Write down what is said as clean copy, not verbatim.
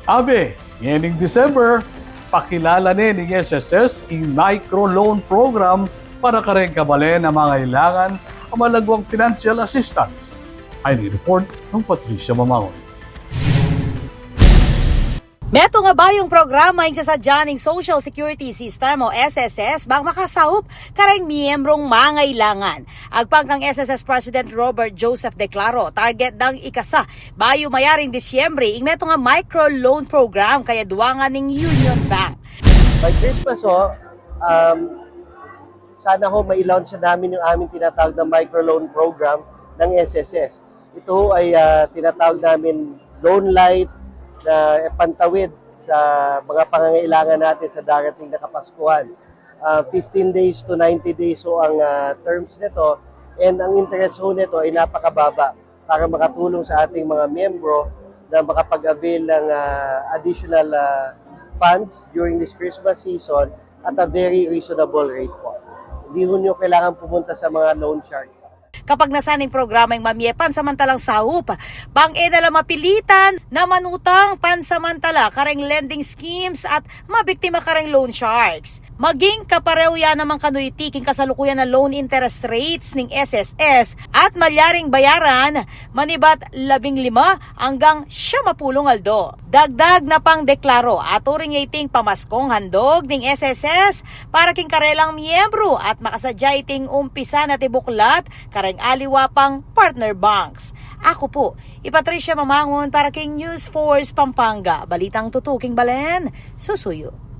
Abe, ngayong December, pakilala ni SSS ang microloan program para kareng kabalen na mga ilangan ang malagwang financial assistance. Ay report ng Patricia Mamangon. Meto nga ba yung programa yung sasadya ng Social Security System o SSS bang makasahop karang miyembrong mangailangan. Agpang kang SSS President Robert Joseph Declaro, target dang ikasa bayo mayaring Disyembre ing meto nga microloan program kaya duwangan ng Union Bank. By Christmas sana mai-launch na namin yung aming tinatawag na microloan program ng SSS. Ito ay tinatawag namin loan light na pantawid sa mga pangangailangan natin sa darating na Kapaskuhan. 15 days to 90 days so ang terms nito, and ang interest ho nito ay napakababa para makatulong sa ating mga miyembro na makapag-avail ng additional funds during this Christmas season at a very reasonable rate po. Hindi ho nyo kailangan pumunta sa mga loan sharks. Kapag nasaning programa yung mamye pansamantalang sahup, bang edala mapilitan na manutang pansamantala kareng lending schemes at mabiktima kareng loan sharks. Maging kapareho yan namang kanuyitiking kasalukuyan na loan interest rates ng SSS at malyaring bayaran manibat 15 hanggang 10 aldo. Dagdag na pang deklaro at uring iting pamaskong handog ng SSS para king karelang miyembro at makasadya iting umpisa na tibuklat kareng aliwa pang partner banks. Ako po, Patricia Mamangon para king News Force Pampanga. Balitang tutuking balen, susuyo.